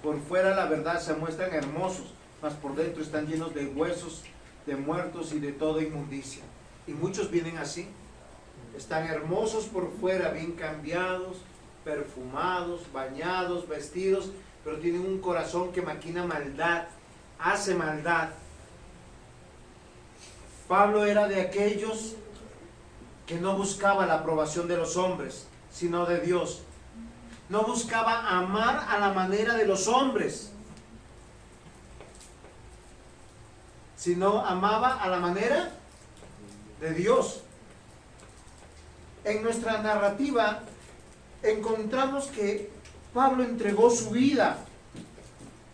Por fuera la verdad se muestran hermosos, mas por dentro están llenos de huesos, de muertos y de toda inmundicia. Y muchos vienen así. Están hermosos por fuera, bien cambiados, perfumados, bañados, vestidos, pero tienen un corazón que maquina maldad, hace maldad. Pablo era de aquellos que no buscaba la aprobación de los hombres, sino de Dios. No buscaba amar a la manera de los hombres, sino amaba a la manera de Dios. En nuestra narrativa encontramos que Pablo entregó su vida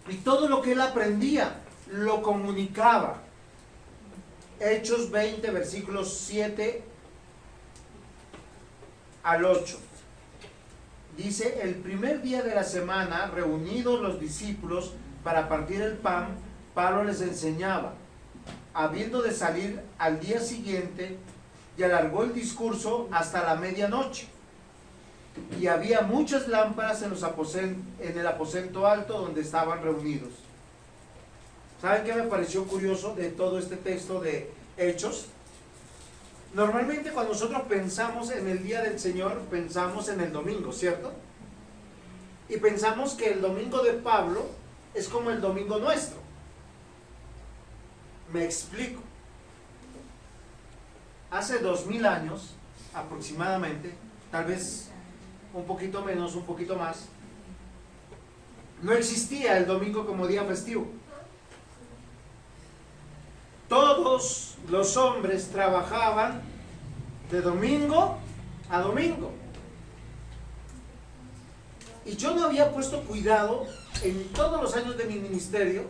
y todo lo que él aprendía lo comunicaba. Hechos 20, versículos 7 al 8. Dice: el primer día de la semana, reunidos los discípulos para partir el pan, Pablo les enseñaba, habiendo de salir al día siguiente, y alargó el discurso hasta la medianoche. Y había muchas lámparas en el aposento alto donde estaban reunidos. ¿Saben qué me pareció curioso de todo este texto de Hechos? Normalmente cuando nosotros pensamos en el día del Señor, pensamos en el domingo, ¿cierto? Y pensamos que el domingo de Pablo es como el domingo nuestro. Me explico. Hace 2000 años, aproximadamente, tal vez un poquito menos, un poquito más, no existía el domingo como día festivo. Todos los hombres trabajaban de domingo a domingo. Y yo no había puesto cuidado en todos los años de mi ministerio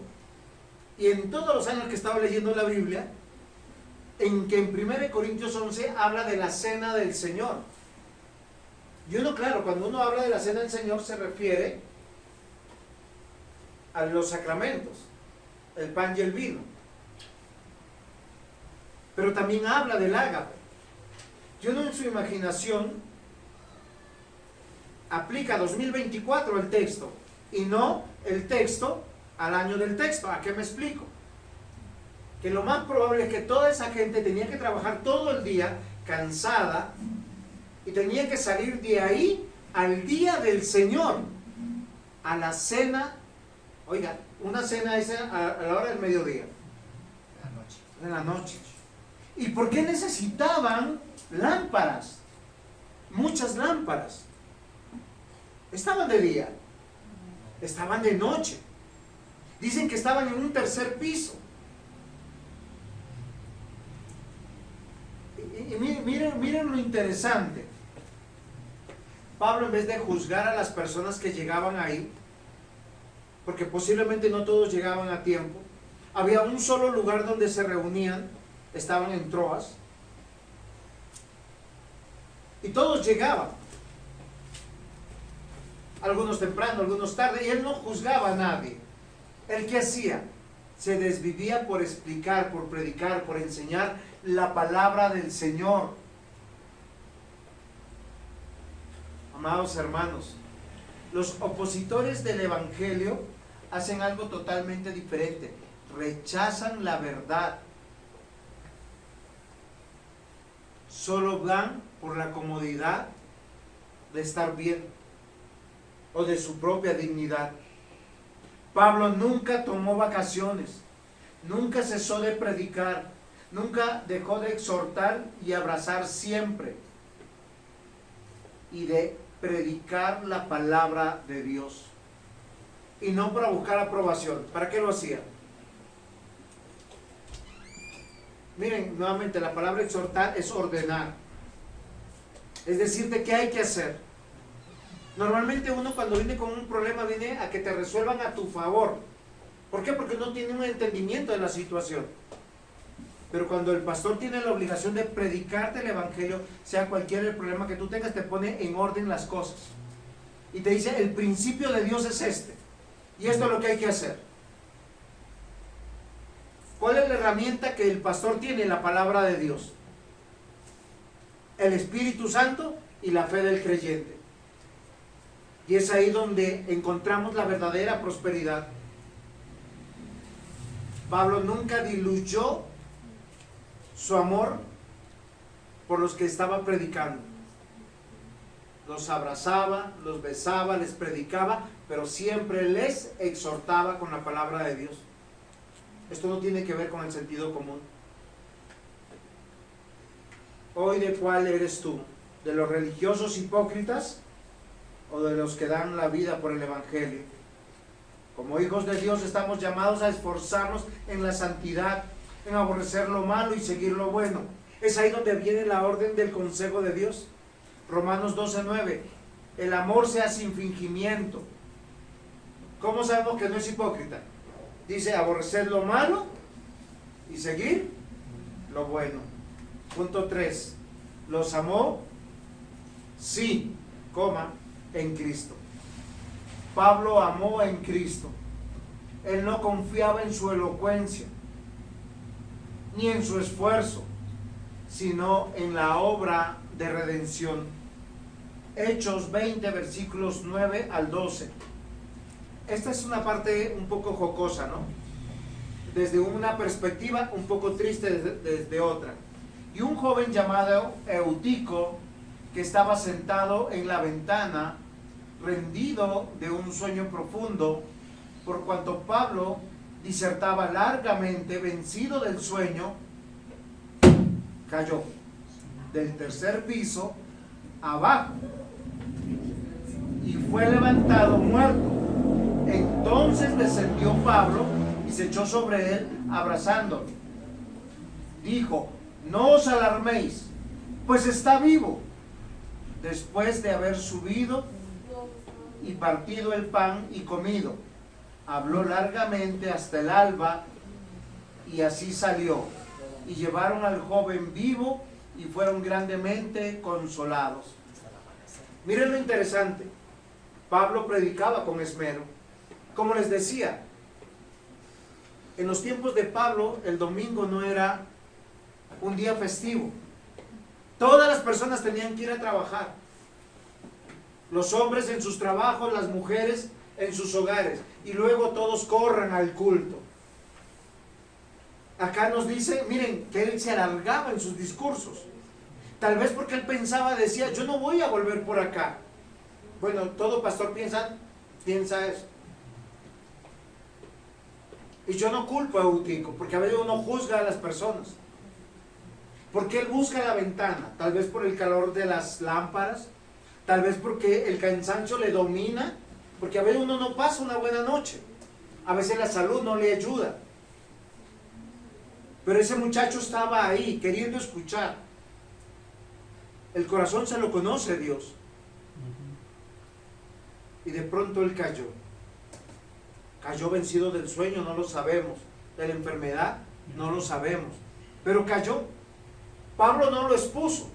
y en todos los años que estaba leyendo la Biblia, en que en 1 Corintios 11 habla de la cena del Señor. Y uno, claro, cuando uno habla de la cena del Señor se refiere a los sacramentos, el pan y el vino. Pero también habla del ágape. Y uno en su imaginación aplica 2024 el texto y no el texto al año del texto. ¿A qué me explico? Que lo más probable es que toda esa gente tenía que trabajar todo el día cansada y tenía que salir de ahí al día del Señor, a la cena. Oiga, una cena es a la hora del mediodía, de la noche. ¿Y por qué necesitaban lámparas? Muchas lámparas. Estaban de día, estaban de noche. Dicen que estaban en un tercer piso. Y miren lo interesante. Pablo, en vez de juzgar a las personas que llegaban ahí, porque posiblemente no todos llegaban a tiempo, había un solo lugar donde se reunían, estaban en Troas, y todos llegaban, algunos temprano, algunos tarde, y él no juzgaba a nadie. ¿Él qué hacía? Se desvivía por explicar, por predicar, por enseñar la palabra del Señor. Amados hermanos, los opositores del Evangelio hacen algo totalmente diferente. Rechazan la verdad. Solo van por la comodidad de estar bien o de su propia dignidad. Pablo nunca tomó vacaciones, nunca cesó de predicar, nunca dejó de exhortar y abrazar siempre y de predicar la palabra de Dios, y no para buscar aprobación. ¿Para qué lo hacía? Miren, nuevamente la palabra exhortar es ordenar, es decirte qué hay que hacer. Normalmente uno cuando viene con un problema viene a que te resuelvan a tu favor. ¿Por qué? Porque no tiene un entendimiento de la situación. Pero cuando el pastor tiene la obligación de predicarte el Evangelio, sea cualquier el problema que tú tengas, te pone en orden las cosas. Y te dice, el principio de Dios es este. Y esto es lo que hay que hacer. ¿Cuál es la herramienta que el pastor tiene? La palabra de Dios, el Espíritu Santo y la fe del creyente. Y es ahí donde encontramos la verdadera prosperidad. Pablo nunca diluyó su amor por los que estaba predicando. Los abrazaba, los besaba, les predicaba, pero siempre les exhortaba con la palabra de Dios. Esto no tiene que ver con el sentido común. Hoy, ¿de cuál eres tú? ¿De los religiosos hipócritas o de los que dan la vida por el Evangelio? Como hijos de Dios estamos llamados a esforzarnos en la santidad, en aborrecer lo malo y seguir lo bueno. Es ahí donde viene la orden del consejo de Dios. Romanos 12:9. el amor sea sin fingimiento. ¿Cómo sabemos que no es hipócrita? Dice, aborrecer lo malo y seguir lo bueno. Punto 3. Los amó, sí, coma, en Cristo. Pablo amó en Cristo. Él no confiaba en su elocuencia, ni en su esfuerzo, sino en la obra de redención. Hechos 20, versículos 9 al 12. Esta es una parte un poco jocosa, ¿no? Desde una perspectiva, un poco triste desde otra. Y un joven llamado Eutico, que estaba sentado en la ventana, rendido de un sueño profundo, por cuanto Pablo disertaba largamente, vencido del sueño, cayó del tercer piso abajo y fue levantado muerto. Entonces descendió Pablo y se echó sobre él, abrazándolo. Dijo, no os alarméis, pues está vivo. Después de haber subido y partido el pan y comido, habló largamente hasta el alba, y así salió. Y llevaron al joven vivo y fueron grandemente consolados. Miren lo interesante. Pablo predicaba con esmero. Como les decía, en los tiempos de Pablo, el domingo no era un día festivo. Todas las personas tenían que ir a trabajar. Los hombres en sus trabajos, las mujeres en sus hogares. Y luego todos corran al culto. Acá nos dice, miren, que él se alargaba en sus discursos. Tal vez porque él pensaba, decía, yo no voy a volver por acá. Bueno, todo pastor piensa eso. Y yo no culpo a Eutico, porque a veces uno juzga a las personas. Porque él busca la ventana, tal vez por el calor de las lámparas, tal vez porque el cansancio le domina, porque a veces uno no pasa una buena noche, a veces la salud no le ayuda. Pero ese muchacho estaba ahí, queriendo escuchar. El corazón se lo conoce Dios. Y de pronto él cayó. Cayó vencido del sueño, no lo sabemos. De la enfermedad, no lo sabemos. Pero cayó. Pablo no lo expuso.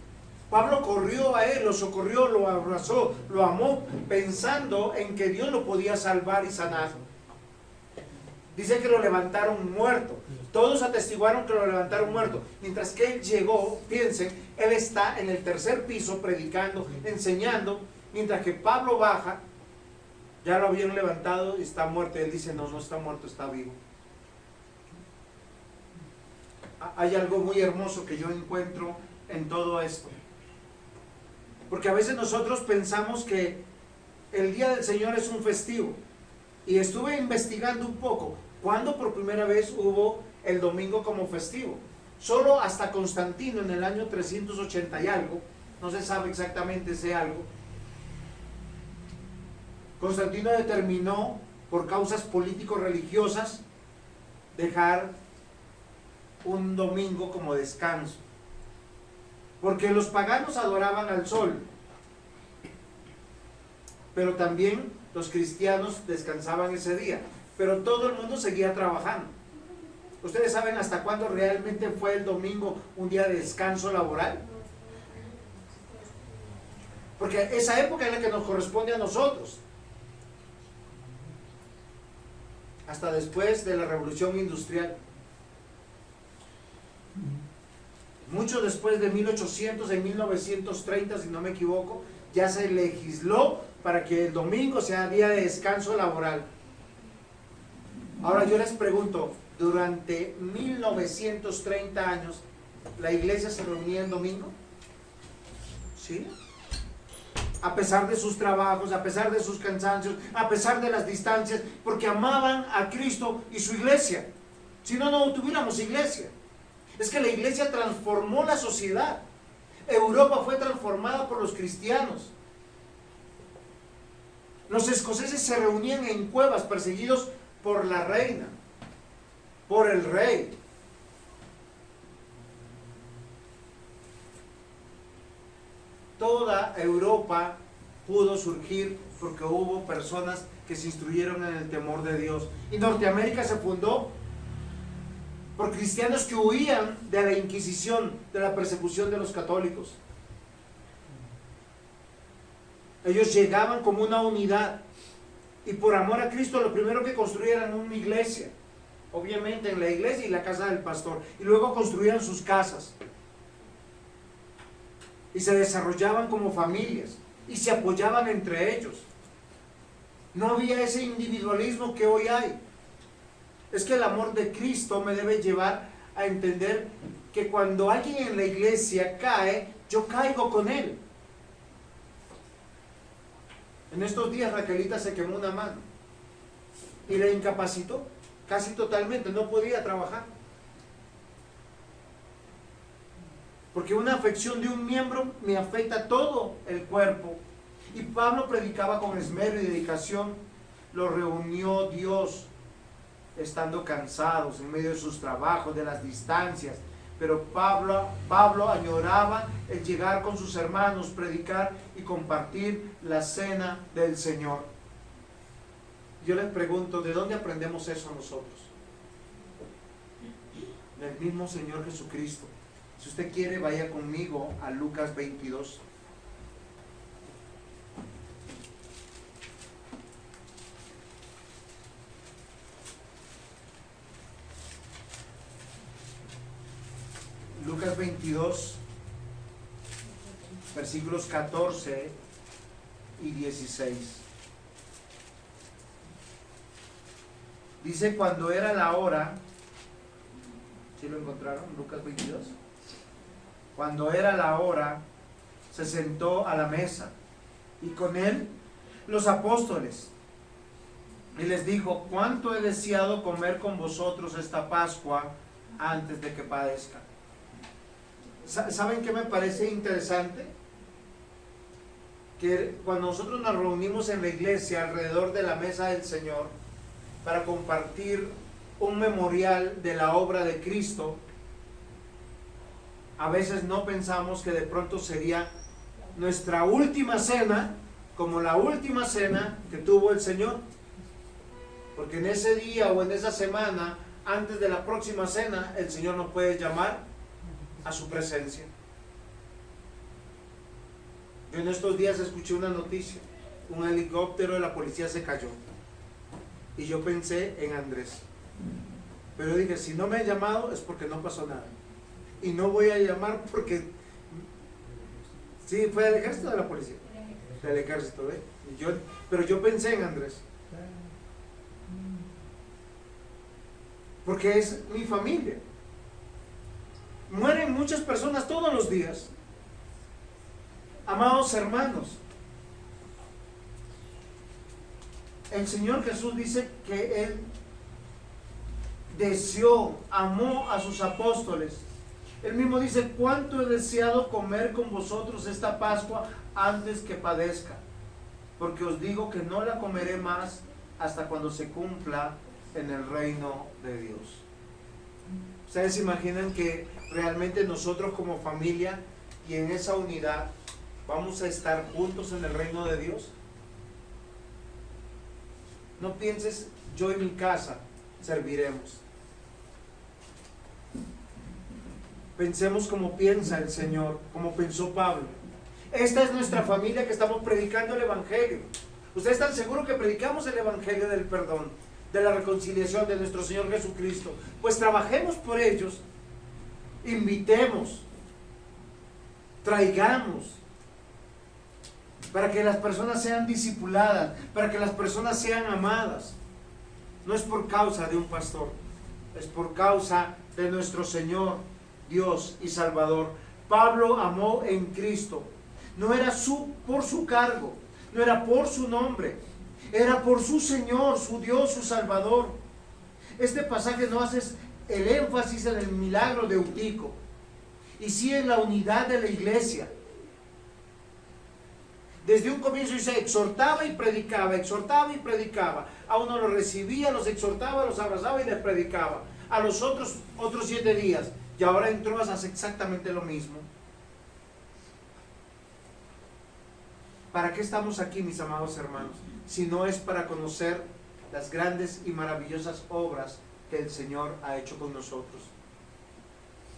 Pablo corrió a él, lo socorrió, lo abrazó, lo amó, pensando en que Dios lo podía salvar y sanar. Dice que lo levantaron muerto. Todos atestiguaron que lo levantaron muerto. Mientras que él llegó, piensen, él está en el tercer piso predicando, enseñando, mientras que Pablo baja, ya lo habían levantado y está muerto. Y él dice, no, no está muerto, está vivo. Hay algo muy hermoso que yo encuentro en todo esto. Porque a veces nosotros pensamos que el día del Señor es un festivo. Y estuve investigando un poco, ¿cuándo por primera vez hubo el domingo como festivo? Solo hasta Constantino en el año 380 y algo, no se sabe exactamente ese algo. Constantino determinó, por causas político-religiosas, dejar un domingo como descanso. Porque los paganos adoraban al sol, pero también los cristianos descansaban ese día, pero todo el mundo seguía trabajando. ¿Ustedes saben hasta cuándo realmente fue el domingo un día de descanso laboral? Porque esa época es la que nos corresponde a nosotros. Hasta después de la Revolución Industrial. Mucho después de 1800, en 1930, si no me equivoco, ya se legisló para que el domingo sea día de descanso laboral. Ahora yo les pregunto, durante 1930 años, ¿la iglesia se reunía el domingo? ¿Sí? A pesar de sus trabajos, a pesar de sus cansancios, a pesar de las distancias, porque amaban a Cristo y su iglesia. Si no, no tuviéramos iglesia. Es que la iglesia transformó la sociedad. Europa fue transformada por los cristianos. Los escoceses se reunían en cuevas perseguidos por la reina, por el rey. Toda Europa pudo surgir porque hubo personas que se instruyeron en el temor de Dios. Y Norteamérica se fundó por cristianos que huían de la Inquisición, de la persecución de los católicos. Ellos llegaban como una unidad y por amor a Cristo lo primero que construían era una iglesia, obviamente en la iglesia y la casa del pastor, y luego construían sus casas y se desarrollaban como familias y se apoyaban entre ellos. No había ese individualismo que hoy hay. Es que el amor de Cristo me debe llevar a entender que cuando alguien en la iglesia cae, yo caigo con él. En estos días Raquelita se quemó una mano y la incapacitó casi totalmente, no podía trabajar. Porque una afección de un miembro me afecta todo el cuerpo. Y Pablo predicaba con esmero y dedicación. Lo reunió Dios, estando cansados en medio de sus trabajos, de las distancias. Pero Pablo añoraba el llegar con sus hermanos, predicar y compartir la cena del Señor. Yo les pregunto, ¿de dónde aprendemos eso nosotros? Del mismo Señor Jesucristo. Si usted quiere, vaya conmigo a Lucas 22. Lucas 22, versículos 14 y 16. Dice, cuando era la hora, ¿sí lo encontraron? Lucas 22. Cuando era la hora, se sentó a la mesa y con él los apóstoles. Y les dijo, ¿cuánto he deseado comer con vosotros esta Pascua antes de que padezca? ¿Saben qué me parece interesante? Que cuando nosotros nos reunimos en la iglesia alrededor de la mesa del Señor para compartir un memorial de la obra de Cristo, a veces no pensamos que de pronto sería nuestra última cena, como la última cena que tuvo el Señor. Porque en ese día o en esa semana, antes de la próxima cena, el Señor nos puede llamar a su presencia. Yo en estos días escuché una noticia, un helicóptero de la policía se cayó y yo pensé en Andrés, pero dije, si no me han llamado es porque no pasó nada y no voy a llamar porque sí, fue del ejército o de la policía, del ejército, ¿eh? Pero yo pensé en Andrés porque es mi familia. Mueren muchas personas todos los días. Amados hermanos, el Señor Jesús dice que Él deseó, amó a sus apóstoles. Él mismo dice, ¿cuánto he deseado comer con vosotros esta Pascua antes que padezca? Porque os digo que no la comeré más hasta cuando se cumpla en el reino de Dios. ¿Ustedes se imaginan que realmente nosotros como familia y en esa unidad vamos a estar juntos en el reino de Dios? No pienses, yo y mi casa serviremos. Pensemos como piensa el Señor, como pensó Pablo. Esta es nuestra familia que estamos predicando el Evangelio. ¿Ustedes están seguros que predicamos el Evangelio del perdón, de la reconciliación de nuestro Señor Jesucristo? Pues trabajemos por ellos, invitemos, traigamos, para que las personas sean discipuladas, para que las personas sean amadas. No es por causa de un pastor, es por causa de nuestro Señor, Dios y Salvador. Pablo amó en Cristo. No era por su cargo, no era por su nombre, era por su Señor, su Dios, su Salvador. Este pasaje no hace el énfasis en el milagro de Eutico, y sí en la unidad de la iglesia. Desde un comienzo dice, exhortaba y predicaba, exhortaba y predicaba. A uno los recibía, los exhortaba, los abrazaba y les predicaba. A los otros 7 días. Y ahora en Troas hace exactamente lo mismo. ¿Para qué estamos aquí, mis amados hermanos? Si no es para conocer las grandes y maravillosas obras que el Señor ha hecho con nosotros.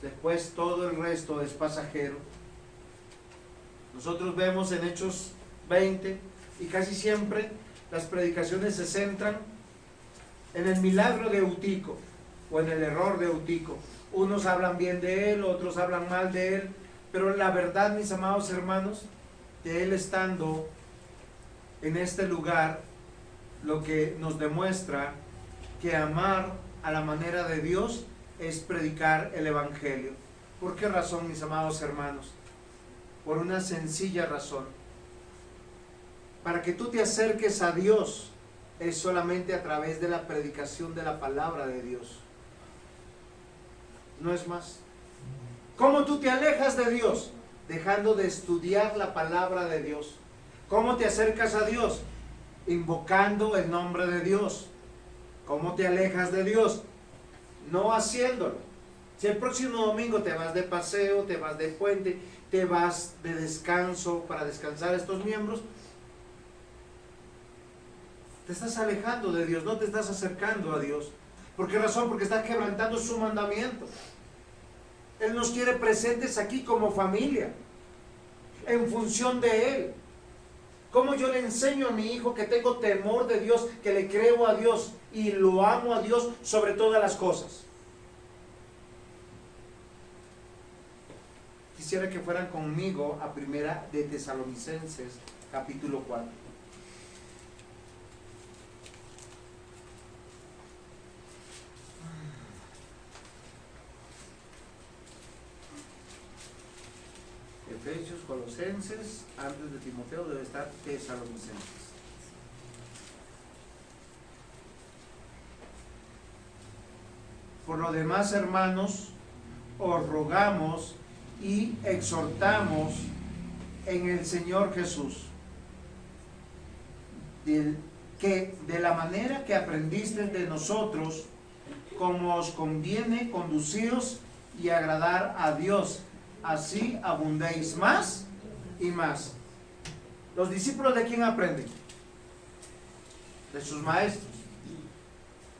Después todo el resto es pasajero. Nosotros vemos en Hechos 20 y casi siempre las predicaciones se centran en el milagro de Eutico o en el error de Eutico. Unos hablan bien de él, otros hablan mal de él, pero la verdad, mis amados hermanos, que él estando en este lugar, lo que nos demuestra que amar a la manera de Dios es predicar el Evangelio. ¿Por qué razón, mis amados hermanos? Por una sencilla razón. Para que tú te acerques a Dios es solamente a través de la predicación de la palabra de Dios. No es más. ¿Cómo tú te alejas de Dios? Dejando de estudiar la palabra de Dios. ¿Cómo te acercas a Dios? Invocando el nombre de Dios. ¿Cómo te alejas de Dios? No haciéndolo. Si el próximo domingo te vas de paseo, te vas de puente, te vas de descanso para descansar estos miembros, te estás alejando de Dios, no te estás acercando a Dios. ¿Por qué razón? Porque estás quebrantando su mandamiento. Él nos quiere presentes aquí como familia, en función de Él. ¿Cómo yo le enseño a mi hijo que tengo temor de Dios, que le creo a Dios y lo amo a Dios sobre todas las cosas? Quisiera que fueran conmigo a Primera de Tesalonicenses, capítulo 4. Efesios, Colosenses, antes de Timoteo debe estar Tesalonicenses. Por lo demás, hermanos, os rogamos y exhortamos en el Señor Jesús, que de la manera que aprendisteis de nosotros, como os conviene, conducíos y agradar a Dios, así abundéis más y más. ¿Los discípulos de quién aprenden? De sus maestros.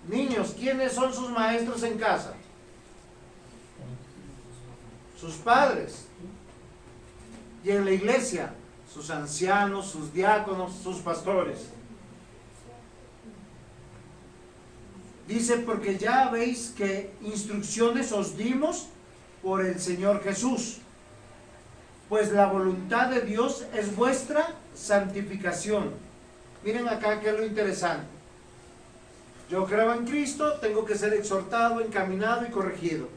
Niños, ¿quiénes son sus maestros en casa? Sus padres. Y en la iglesia, sus ancianos, sus diáconos, sus pastores. Dice, porque ya veis que instrucciones os dimos por el Señor Jesús. Pues la voluntad de Dios es vuestra santificación. Miren acá que es lo interesante. Yo creo en Cristo, tengo que ser exhortado, encaminado y corregido.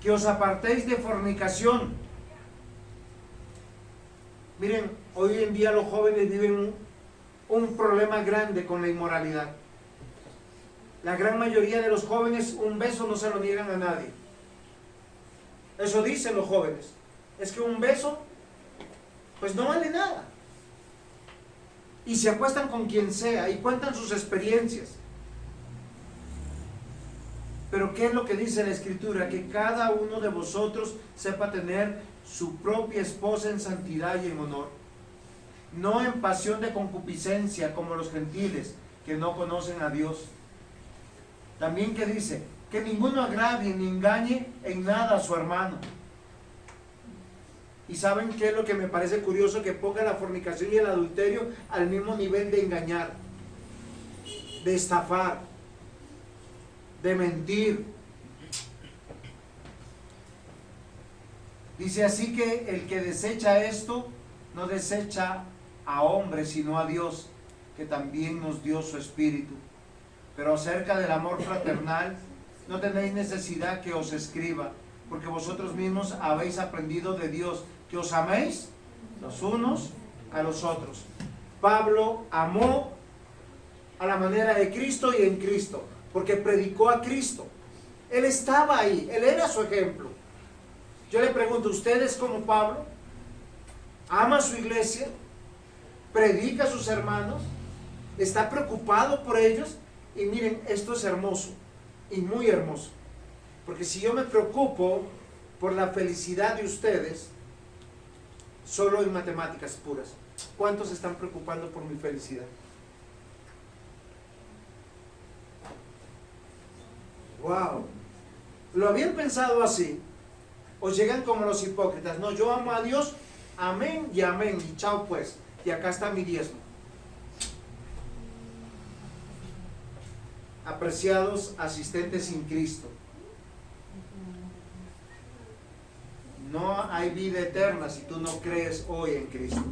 Que os apartéis de fornicación. Miren, hoy en día los jóvenes viven un problema grande con la inmoralidad. La gran mayoría de los jóvenes un beso no se lo niegan a nadie. Eso dicen los jóvenes. Es que un beso, pues no vale nada. Y se acuestan con quien sea y cuentan sus experiencias. Pero ¿qué es lo que dice la Escritura? Que cada uno de vosotros sepa tener su propia esposa en santidad y en honor. No en pasión de concupiscencia como los gentiles que no conocen a Dios. También que dice, que ninguno agravie ni engañe en nada a su hermano. ¿Y saben qué es lo que me parece curioso? Que ponga la fornicación y el adulterio al mismo nivel de engañar, de estafar, de mentir. Dice así que el que desecha esto, no desecha a hombres, sino a Dios, que también nos dio su Espíritu. Pero acerca del amor fraternal, no tenéis necesidad que os escriba, porque vosotros mismos habéis aprendido de Dios, que os améis los unos a los otros. Pablo amó a la manera de Cristo y en Cristo, porque predicó a Cristo. Él estaba ahí, él era su ejemplo. Yo le pregunto, ¿ustedes como Pablo? ¿Ama a su iglesia? ¿Predica a sus hermanos? ¿Está preocupado por ellos? Y miren, esto es hermoso y muy hermoso, porque si yo me preocupo por la felicidad de ustedes, solo en matemáticas puras. ¿Cuántos se están preocupando por mi felicidad? Wow. ¿Lo habían pensado así? ¿O llegan como los hipócritas? No, yo amo a Dios, amén y amén, y chao pues, y acá está mi diezmo. Apreciados asistentes sin Cristo, no hay vida eterna si tú no crees hoy en Cristo.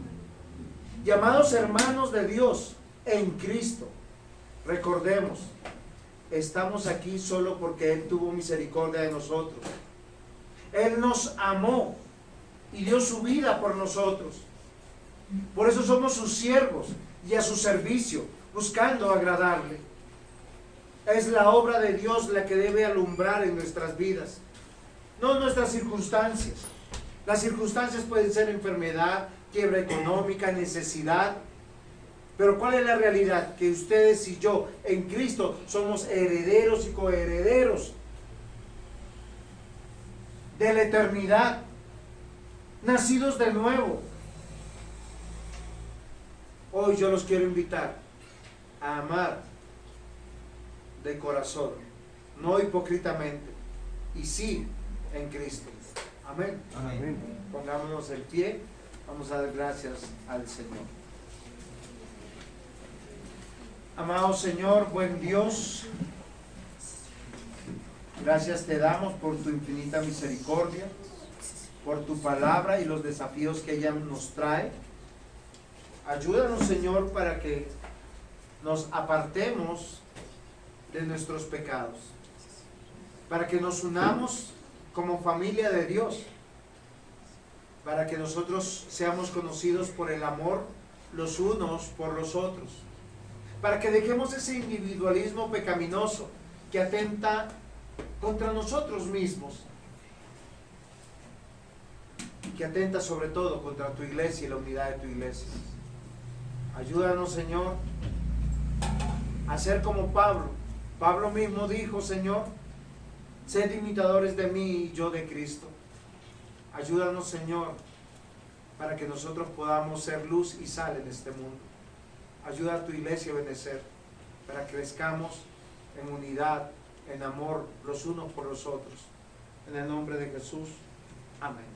Llamados hermanos de Dios en Cristo, recordemos, estamos aquí solo porque Él tuvo misericordia de nosotros. Él nos amó y dio su vida por nosotros. Por eso somos sus siervos y a su servicio, buscando agradarle. Es la obra de Dios la que debe alumbrar en nuestras vidas, no nuestras circunstancias. Las circunstancias pueden ser enfermedad, quiebra económica, necesidad. Pero ¿cuál es la realidad? Que ustedes y yo en Cristo somos herederos y coherederos de la eternidad, nacidos de nuevo. Hoy yo los quiero invitar a amar de corazón, no hipócritamente, y sí en Cristo. Amén. Amén. Pongámonos en pie, vamos a dar gracias al Señor. Amado Señor, buen Dios, gracias te damos por tu infinita misericordia, por tu palabra y los desafíos que ella nos trae. Ayúdanos, Señor, para que nos apartemos de nuestros pecados, para que nos unamos como familia de Dios, para que nosotros seamos conocidos por el amor los unos por los otros, para que dejemos ese individualismo pecaminoso que atenta contra nosotros mismos, que atenta sobre todo contra tu iglesia y la unidad de tu iglesia. Ayúdanos, Señor, a ser como Pablo. Pablo mismo dijo, Señor, sed imitadores de mí y yo de Cristo. Ayúdanos, Señor, para que nosotros podamos ser luz y sal en este mundo. Ayuda a tu iglesia a obedecer, para que crezcamos en unidad, en amor, los unos por los otros. En el nombre de Jesús. Amén.